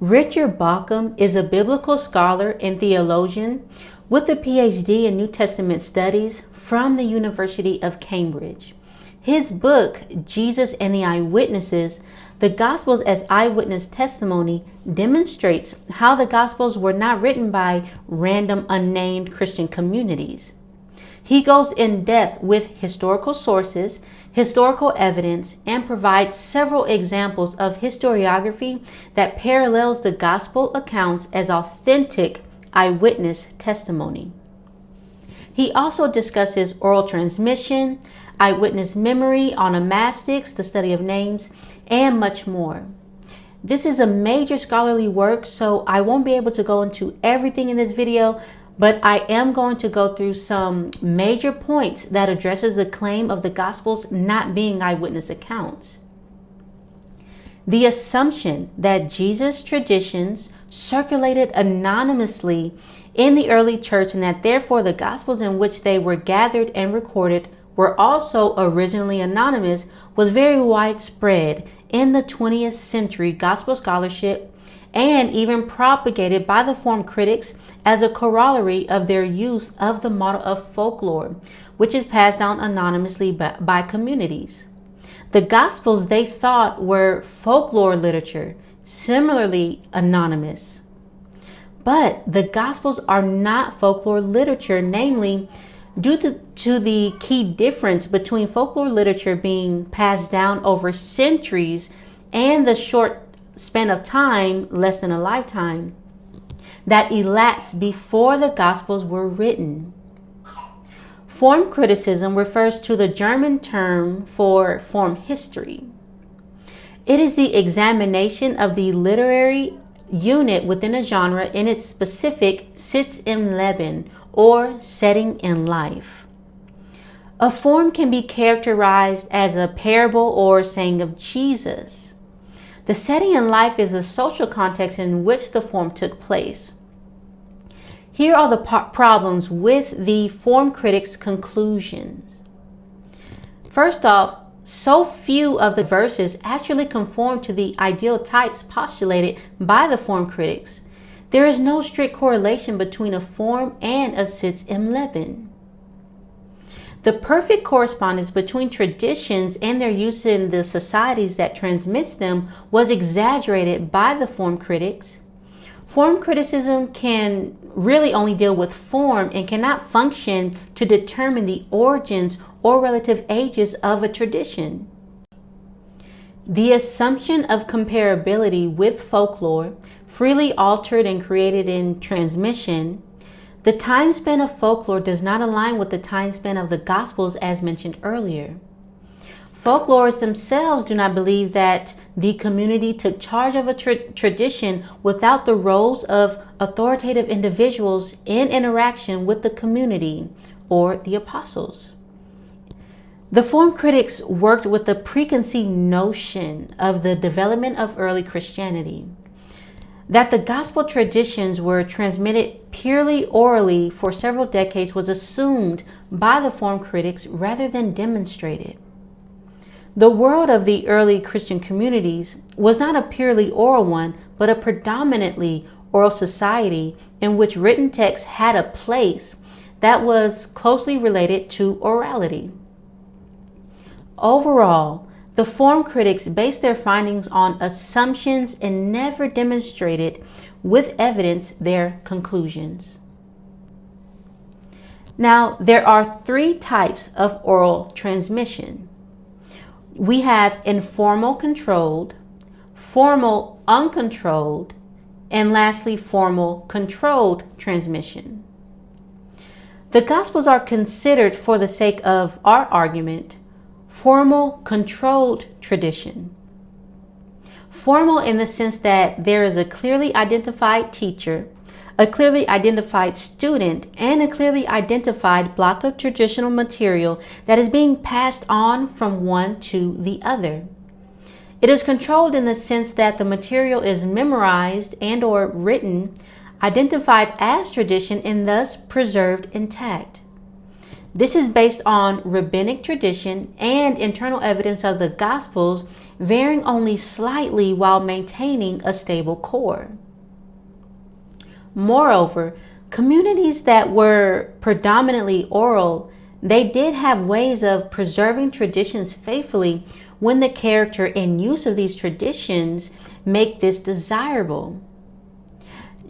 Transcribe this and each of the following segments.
Richard Bauckham is a biblical scholar and theologian with a PhD in New Testament studies from the University of Cambridge. His book, Jesus and the Eyewitnesses, The Gospels as Eyewitness Testimony, demonstrates how the Gospels were not written by random unnamed Christian communities. He goes in depth with historical sources, historical evidence, and provides several examples of historiography that parallels the gospel accounts as authentic eyewitness testimony. He also discusses oral transmission, eyewitness memory, onomastics, the study of names, and much more. This is a major scholarly work, so I won't be able to go into everything in this video, but I am going to go through some major points that addresses the claim of the Gospels not being eyewitness accounts. The assumption that Jesus' traditions circulated anonymously in the early church and that therefore the Gospels in which they were gathered and recorded were also originally anonymous was very widespread in the 20th century gospel scholarship and even propagated by the form critics as a corollary of their use of the model of folklore, which is passed down anonymously by communities. The Gospels they thought were folklore literature, similarly anonymous. But the Gospels are not folklore literature, namely, due to the key difference between folklore literature being passed down over centuries and the short span of time, less than a lifetime, that elapsed before the Gospels were written. Form criticism refers to the German term for form history. It is the examination of the literary unit within a genre in its specific Sitz im Leben, or setting in life. A form can be characterized as a parable or saying of Jesus. The setting in life is the social context in which the form took place. Here are the problems with the form critics' conclusions. First off, so few of the verses actually conform to the ideal types postulated by the form critics. There is no strict correlation between a form and a Sitz im Leben. The perfect correspondence between traditions and their use in the societies that transmits them was exaggerated by the form critics. Form criticism can really only deal with form and cannot function to determine the origins or relative ages of a tradition. The assumption of comparability with folklore, freely altered and created in transmission, the time span of folklore does not align with the time span of the Gospels as mentioned earlier. Folklorists themselves do not believe that the community took charge of a tradition without the roles of authoritative individuals in interaction with the community or the apostles. The form critics worked with the preconceived notion of the development of early Christianity, that the gospel traditions were transmitted purely orally for several decades was assumed by the form critics rather than demonstrated. The world of the early Christian communities was not a purely oral one, but a predominantly oral society in which written text had a place that was closely related to orality. Overall, the form critics based their findings on assumptions and never demonstrated with evidence their conclusions. Now, there are three types of oral transmission. We have informal controlled, formal uncontrolled, and lastly, formal controlled transmission. The Gospels are considered, for the sake of our argument, formal controlled tradition. Formal in the sense that there is a clearly identified teacher, a clearly identified student, and a clearly identified block of traditional material that is being passed on from one to the other. It is controlled in the sense that the material is memorized and or written, identified as tradition, and thus preserved intact. This is based on rabbinic tradition and internal evidence of the Gospels, varying only slightly while maintaining a stable core. Moreover, communities that were predominantly oral, they did have ways of preserving traditions faithfully when the character and use of these traditions make this desirable.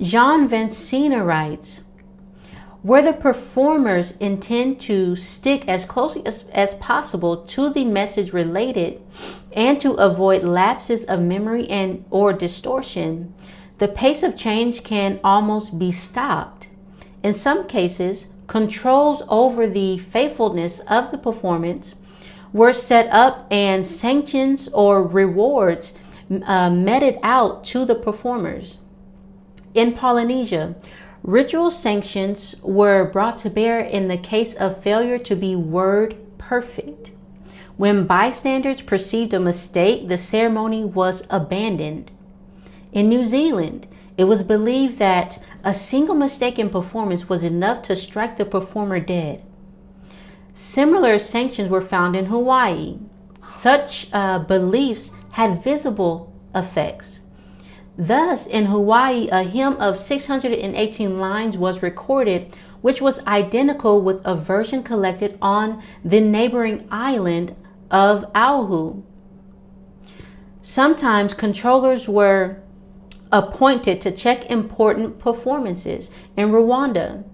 Jean Vancina writes, where the performers intend to stick as closely as possible to the message related and to avoid lapses of memory and or distortion, the pace of change can almost be stopped. In some cases, controls over the faithfulness of the performance were set up and sanctions or rewards meted out to the performers. In Polynesia, ritual sanctions were brought to bear in the case of failure to be word perfect. When bystanders perceived a mistake, the ceremony was abandoned. In New Zealand, it was believed that a single mistake in performance was enough to strike the performer dead. Similar sanctions were found in Hawaii. Such beliefs had visible effects. Thus, in Hawaii, a hymn of 618 lines was recorded, which was identical with a version collected on the neighboring island of Oahu. Sometimes controllers were appointed to check important performances. In Rwanda,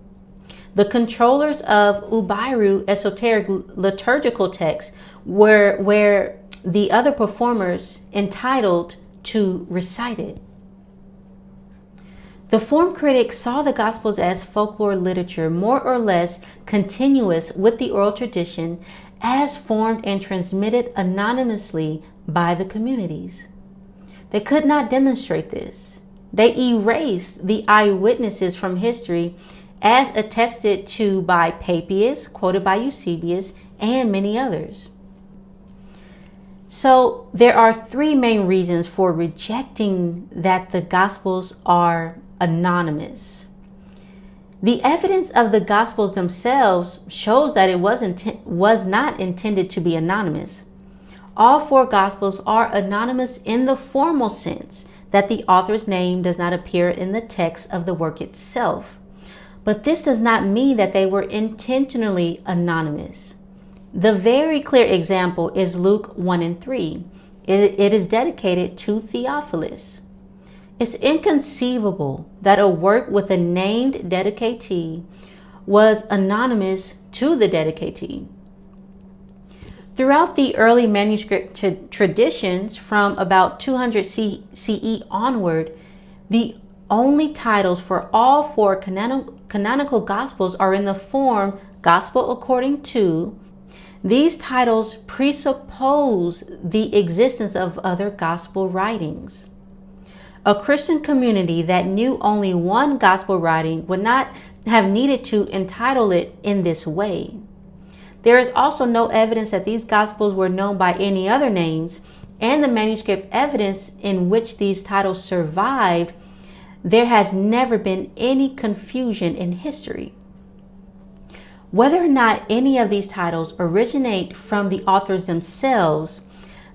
the controllers of Ubairu esoteric liturgical texts were where the other performers entitled to recite it. The form critics saw the Gospels as folklore literature, more or less continuous with the oral tradition, as formed and transmitted anonymously by the communities. They could not demonstrate this. They erased the eyewitnesses from history, as attested to by Papias, quoted by Eusebius, and many others. So there are three main reasons for rejecting that the Gospels are anonymous. The evidence of the Gospels themselves shows that it was not intended to be anonymous. All four Gospels are anonymous in the formal sense that the author's name does not appear in the text of the work itself. But this does not mean that they were intentionally anonymous. The very clear example is Luke 1 and 3. It is dedicated to Theophilus. It's inconceivable that a work with a named dedicatee was anonymous to the dedicatee. Throughout the early manuscript traditions from about 200 CE onward, the only titles for all four canonical Gospels are in the form Gospel according to. These titles presuppose the existence of other Gospel writings. A Christian community that knew only one Gospel writing would not have needed to entitle it in this way. There is also no evidence that these Gospels were known by any other names, and the manuscript evidence in which these titles survived, there has never been any confusion in history. Whether or not any of these titles originate from the authors themselves,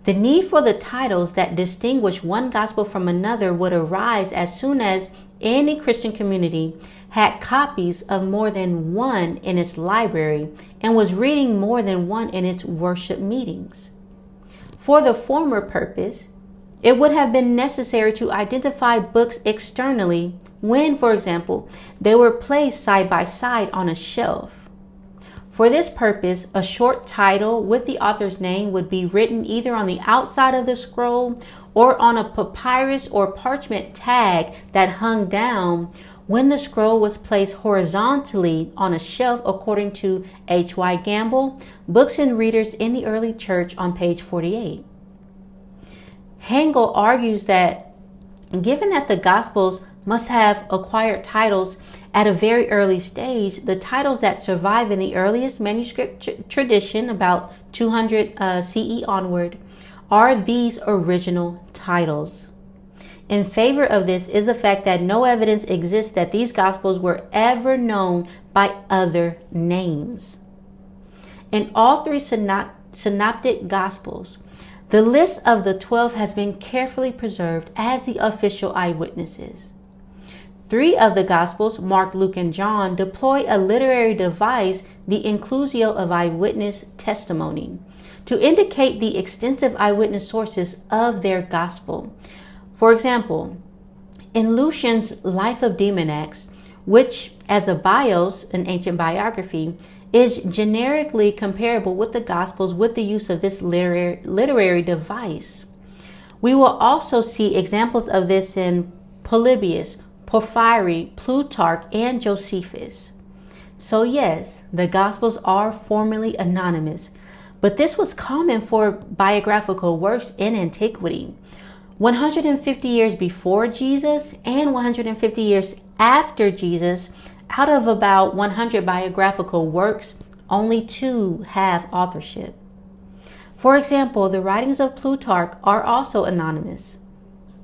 the need for the titles that distinguish one gospel from another would arise as soon as any Christian community had copies of more than one in its library and was reading more than one in its worship meetings. For the former purpose, it would have been necessary to identify books externally when, for example, they were placed side by side on a shelf. For this purpose, a short title with the author's name would be written either on the outside of the scroll or on a papyrus or parchment tag that hung down when the scroll was placed horizontally on a shelf, according to H.Y. Gamble, Books and Readers in the Early Church on page 48. Hengel argues that given that the Gospels must have acquired titles at a very early stage, the titles that survive in the earliest manuscript tradition, about 200 CE onward, are these original titles. In favor of this is the fact that no evidence exists that these Gospels were ever known by other names. in all three synoptic gospels. The list of the 12 has been carefully preserved as the official eyewitnesses. 3 of the Gospels, Mark, Luke, and John, deploy a literary device, the inclusio of eyewitness testimony, to indicate the extensive eyewitness sources of their gospel. For example, in Lucian's Life of Demonax, which as a bios, an ancient biography, is generically comparable with the Gospels with the use of this literary device. We will also see examples of this in Polybius, Porphyry, Plutarch, and Josephus. So yes, the Gospels are formally anonymous, but this was common for biographical works in antiquity. 150 years before Jesus and 150 years after Jesus, out of about 100 biographical works, only 2 have authorship. For example, the writings of Plutarch are also anonymous.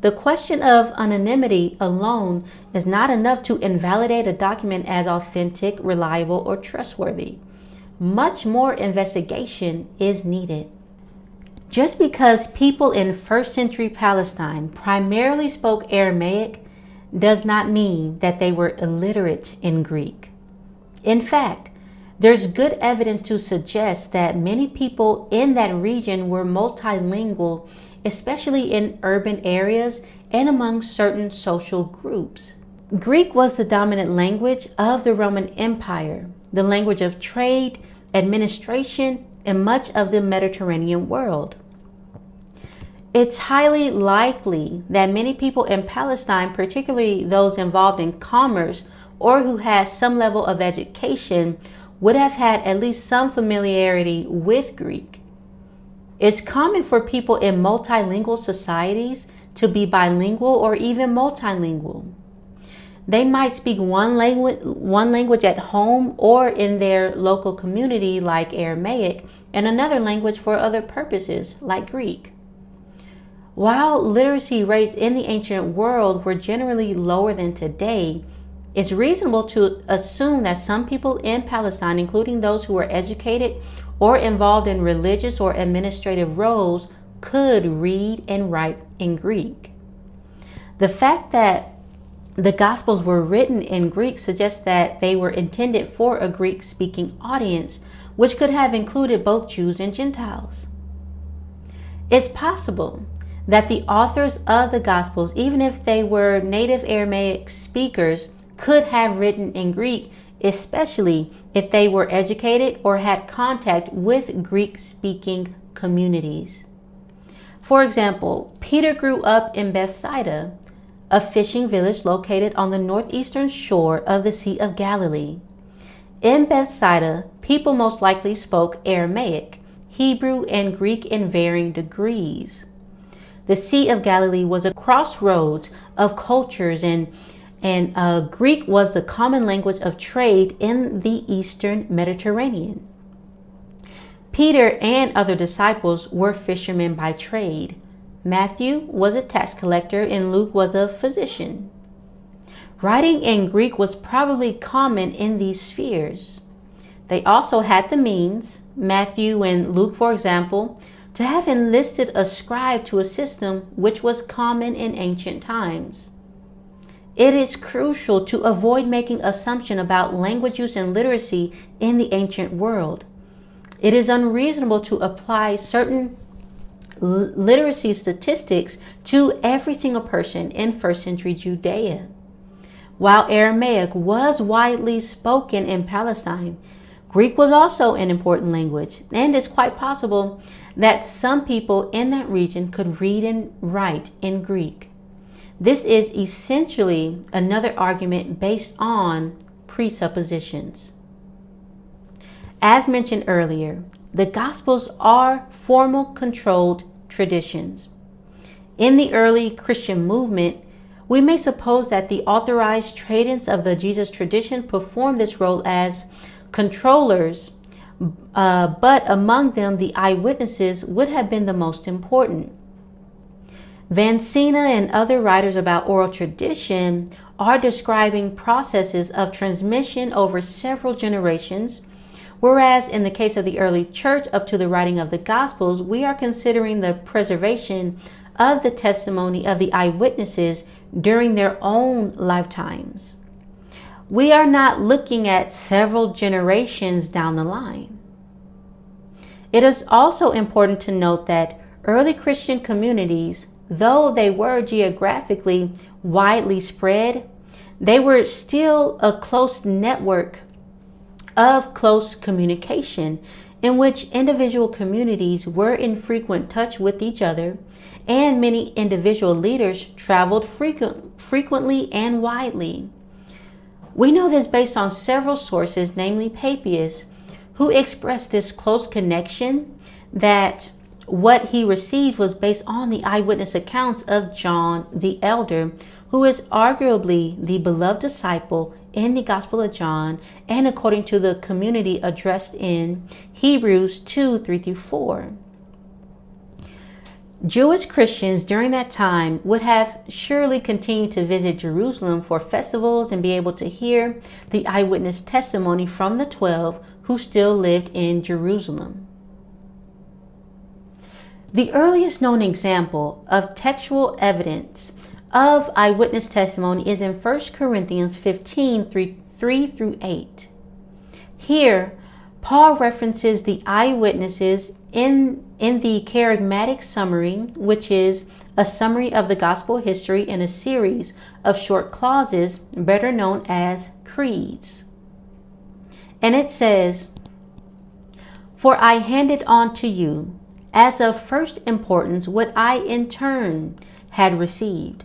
The question of anonymity alone is not enough to invalidate a document as authentic, reliable, or trustworthy. Much more investigation is needed. Just because people in first century Palestine primarily spoke Aramaic does not mean that they were illiterate in Greek. In fact, there's good evidence to suggest that many people in that region were multilingual, especially in urban areas and among certain social groups. Greek was the dominant language of the Roman Empire, the language of trade, administration, and much of the Mediterranean world. It's highly likely that many people in Palestine, particularly those involved in commerce or who had some level of education, would have had at least some familiarity with Greek. It's common for people in multilingual societies to be bilingual or even multilingual. They might speak one language at home or in their local community like Aramaic, and another language for other purposes like Greek. While literacy rates in the ancient world were generally lower than today, it's reasonable to assume that some people in Palestine, including those who were educated or involved in religious or administrative roles, could read and write in Greek. The fact that the Gospels were written in Greek suggests that they were intended for a Greek-speaking audience, which could have included both Jews and Gentiles. It's possible that the authors of the Gospels, even if they were native Aramaic speakers, could have written in Greek, especially if they were educated or had contact with Greek-speaking communities. For example, Peter grew up in Bethsaida, a fishing village located on the northeastern shore of the Sea of Galilee. In Bethsaida, people most likely spoke Aramaic, Hebrew, and Greek in varying degrees. The Sea of Galilee was a crossroads of cultures, and Greek was the common language of trade in the Eastern Mediterranean. Peter and other disciples were fishermen by trade. Matthew was a tax collector and Luke was a physician. Writing in Greek was probably common in these spheres. They also had the means, Matthew and Luke for example, to have enlisted a scribe to assist them, which was common in ancient times. It is crucial to avoid making assumptions about language use and literacy in the ancient world. It is unreasonable to apply certain literacy statistics to every single person in first century Judea. While Aramaic was widely spoken in Palestine, Greek was also an important language, and it's quite possible that some people in that region could read and write in Greek. This is essentially another argument based on presuppositions. As mentioned earlier, the Gospels are formal controlled traditions. In the early Christian movement, we may suppose that the authorized traditions of the Jesus tradition performed this role as controllers, but among them the eyewitnesses would have been the most important. Vancina and other writers about oral tradition are describing processes of transmission over several generations Whereas in the case of the early church up to the writing of the Gospels, we are considering the preservation of the testimony of the eyewitnesses during their own lifetimes. We are not looking at several generations down the line. It is also important to note that early Christian communities, though they were geographically widely spread, they were still a close network of close communication in which individual communities were in frequent touch with each other, and many individual leaders traveled frequently and widely. We know this based on several sources, namely Papias, who expressed this close connection, that what he received was based on the eyewitness accounts of John the Elder, who is arguably the beloved disciple in the Gospel of John, and according to the community addressed in Hebrews 2:3-4. Jewish Christians during that time would have surely continued to visit Jerusalem for festivals and be able to hear the eyewitness testimony from the 12 who still lived in Jerusalem. The earliest known example of textual evidence of eyewitness testimony is in 1 Corinthians 15:3-8. Here, Paul references the eyewitnesses in the charismatic summary, which is a summary of the gospel history in a series of short clauses, better known as creeds. And it says, "For I handed on to you, as of first importance, what I in turn had received,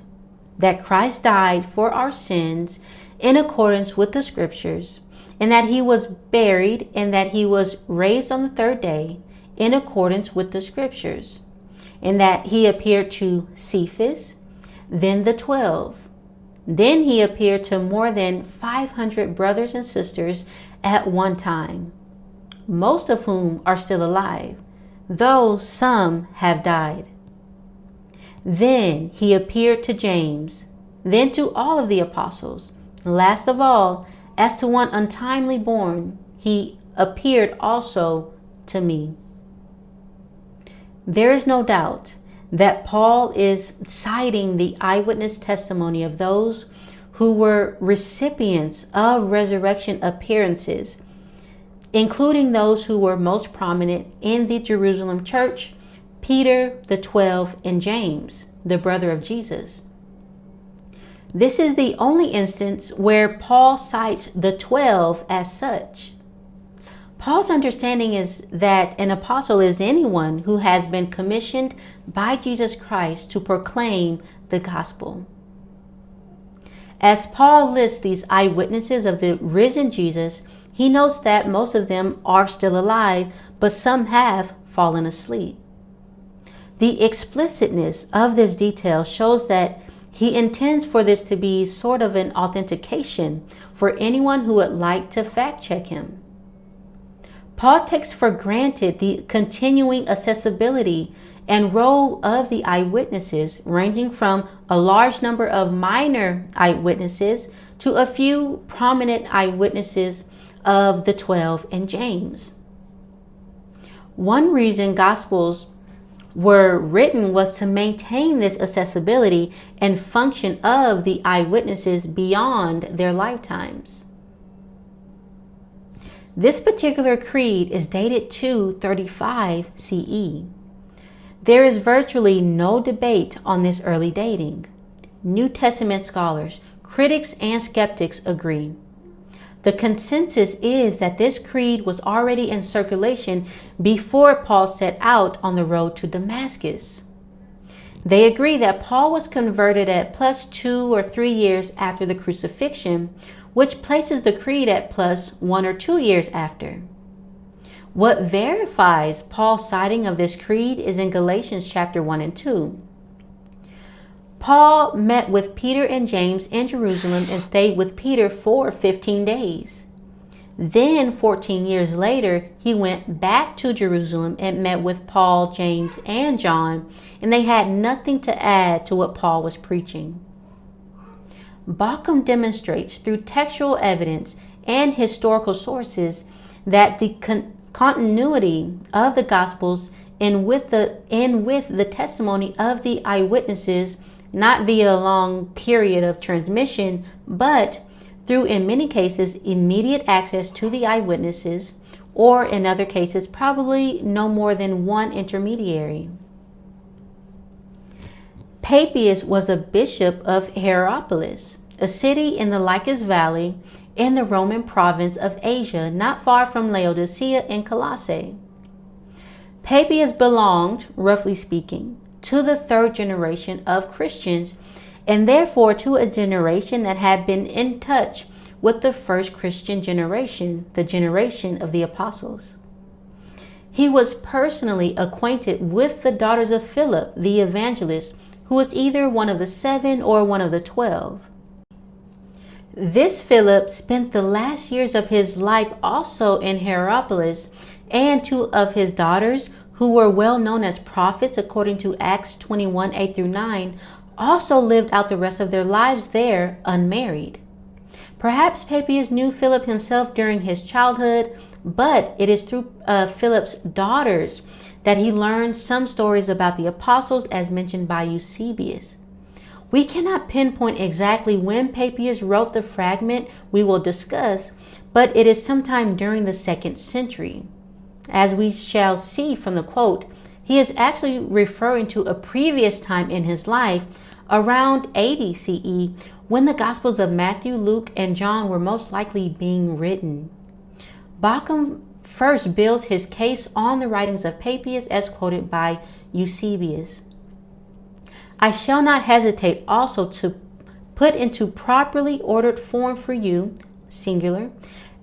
that Christ died for our sins in accordance with the Scriptures, and that he was buried, and that he was raised on the third day in accordance with the Scriptures, and that he appeared to Cephas, then the 12. Then he appeared to more than 500 brothers and sisters at one time, most of whom are still alive, though some have died. Then he appeared to James, then to all of the apostles. Last of all, as to one untimely born, he appeared also to me." There is no doubt that Paul is citing the eyewitness testimony of those who were recipients of resurrection appearances, including those who were most prominent in the Jerusalem church: Peter, the 12, and James, the brother of Jesus. This is the only instance where Paul cites the 12 as such. Paul's understanding is that an apostle is anyone who has been commissioned by Jesus Christ to proclaim the gospel. As Paul lists these eyewitnesses of the risen Jesus, he notes that most of them are still alive, but some have fallen asleep. The explicitness of this detail shows that he intends for this to be sort of an authentication for anyone who would like to fact check him. Paul takes for granted the continuing accessibility and role of the eyewitnesses, ranging from a large number of minor eyewitnesses to a few prominent eyewitnesses of the 12 and James. One reason Gospels were written was to maintain this accessibility and function of the eyewitnesses beyond their lifetimes. This particular creed is dated to 35 CE. There is virtually no debate on this early dating. New Testament scholars, critics, and skeptics agree. The consensus is that this creed was already in circulation before Paul set out on the road to Damascus. They agree that Paul was converted at plus 2 or 3 years after the crucifixion, which places the creed at plus 1 or 2 years after. What verifies Paul's citing of this creed is in Galatians chapter 1 and 2. Paul met with Peter and James in Jerusalem and stayed with Peter for 15 days. Then 14 years later, he went back to Jerusalem and met with Paul, James, and John, and they had nothing to add to what Paul was preaching. Bauckham demonstrates through textual evidence and historical sources that the continuity of the Gospels and with the testimony of the eyewitnesses, not via a long period of transmission, but through, in many cases, immediate access to the eyewitnesses, or in other cases, probably no more than one intermediary. Papias was a bishop of Hierapolis, a city in the Lycus Valley in the Roman province of Asia, not far from Laodicea and Colossae. Papias belonged, roughly speaking, to the third generation of Christians, and therefore to a generation that had been in touch with the first Christian generation, the generation of the apostles. He was personally acquainted with the daughters of Philip, the evangelist, who was either one of the 7 or one of the 12. This Philip spent the last years of his life also in Hierapolis, and 2 of his daughters, who were well known as prophets according to Acts 21, 8-9, also lived out the rest of their lives there unmarried. Perhaps Papias knew Philip himself during his childhood, but it is through Philip's daughters that he learned some stories about the apostles as mentioned by Eusebius. We cannot pinpoint exactly when Papias wrote the fragment we will discuss, but it is sometime during the 2nd century. As we shall see from the quote, he is actually referring to a previous time in his life, around 80 CE, when the Gospels of Matthew, Luke, and John were most likely being written. Bauckham first builds his case on the writings of Papias as quoted by Eusebius. I shall not hesitate also to put into properly ordered form for you, singular,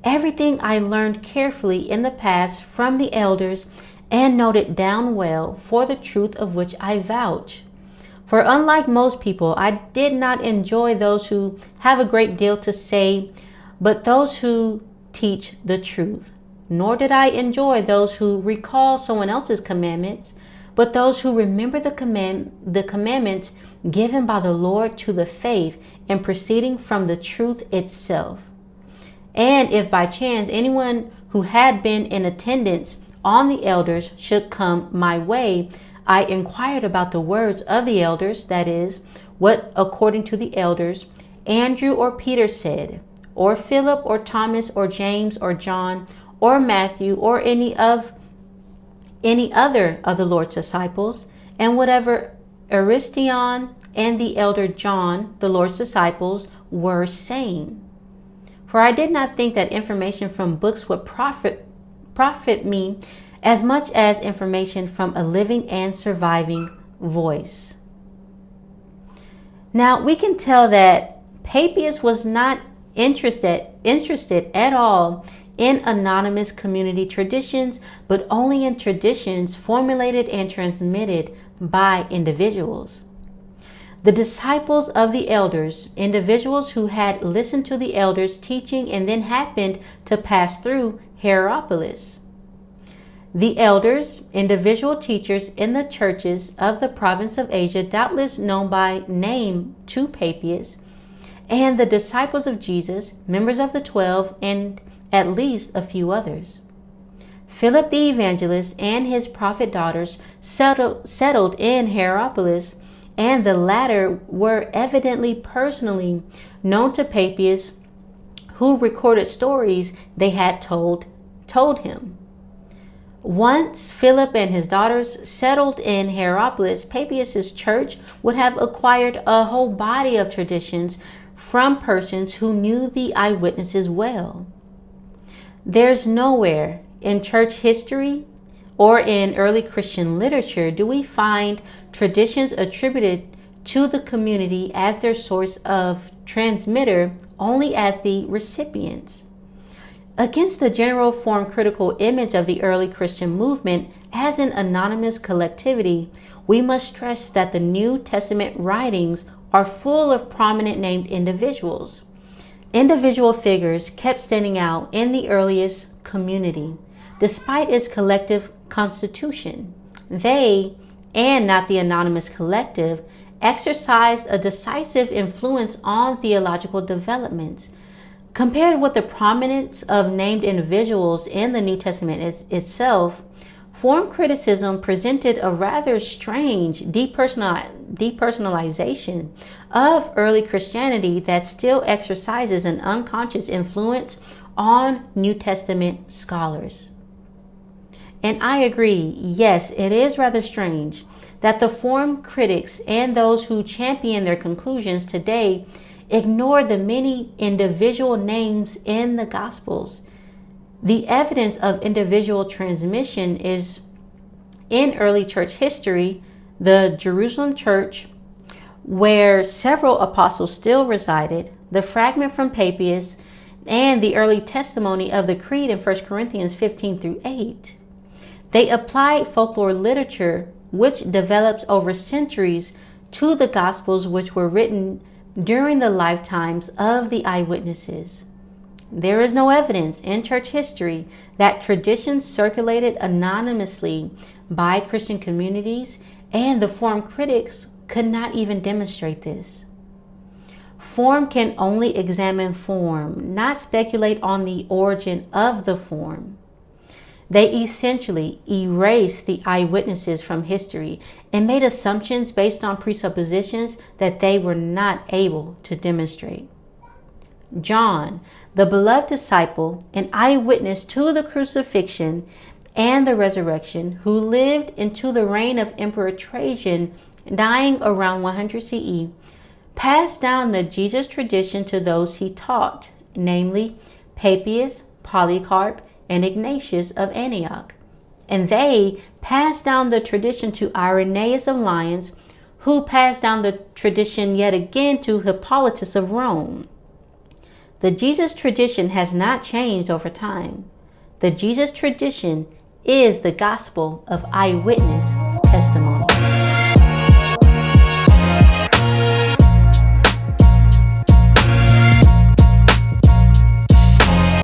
everything I learned carefully in the past from the elders and noted down well, for the truth of which I vouch. For unlike most people, I did not enjoy those who have a great deal to say, but those who teach the truth. Nor did I enjoy those who recall someone else's commandments, but those who remember the commandments given by the Lord to the faith and proceeding from the truth itself. And if by chance anyone who had been in attendance on the elders should come my way, I inquired about the words of the elders, that is, what according to the elders Andrew or Peter said, or Philip or Thomas or James or John or Matthew or any other of the Lord's disciples, and whatever Aristion and the elder John, the Lord's disciples, were saying. For I did not think that information from books would profit me as much as information from a living and surviving voice. Now we can tell that Papias was not interested at all in anonymous community traditions, but only in traditions formulated and transmitted by individuals. The disciples of the elders, individuals who had listened to the elders teaching and then happened to pass through Hierapolis. The elders, individual teachers in the churches of the province of Asia, doubtless known by name to Papias, and the disciples of Jesus, members of the 12, and at least a few others. Philip the evangelist and his prophet daughters settled in Hierapolis, and the latter were evidently personally known to Papias, who recorded stories they had told him. Once Philip and his daughters settled in Hierapolis, Papias' church would have acquired a whole body of traditions from persons who knew the eyewitnesses well. There's nowhere in church history or in early Christian literature do we find traditions attributed to the community as their source of transmitter, only as the recipients. Against the general form critical image of the early Christian movement as an anonymous collectivity, we must stress that the New Testament writings are full of prominent named individuals. Individual figures kept standing out in the earliest community, despite its collective constitution. They, and not the anonymous collective, exercised a decisive influence on theological developments. Compared with the prominence of named individuals in the New Testament itself, form criticism presented a rather strange depersonalization of early Christianity that still exercises an unconscious influence on New Testament scholars. And I agree, yes, it is rather strange that the form critics and those who champion their conclusions today ignore the many individual names in the Gospels. The evidence of individual transmission is in early church history, the Jerusalem church, where several apostles still resided, the fragment from Papias, and the early testimony of the Creed in 1 Corinthians 15 through 8. They applied folklore literature, which develops over centuries, to the Gospels, which were written during the lifetimes of the eyewitnesses. There is no evidence in church history that traditions circulated anonymously by Christian communities, and the form critics could not even demonstrate this. Form can only examine form, not speculate on the origin of the form. They essentially erased the eyewitnesses from history and made assumptions based on presuppositions that they were not able to demonstrate. John, the beloved disciple, an eyewitness to the crucifixion and the resurrection, who lived into the reign of Emperor Trajan, dying around 100 CE, passed down the Jesus tradition to those he taught, namely Papias, Polycarp, and Ignatius of Antioch. And they passed down the tradition to Irenaeus of Lyons, who passed down the tradition yet again to Hippolytus of Rome. The Jesus tradition has not changed over time. The Jesus tradition is the gospel of eyewitness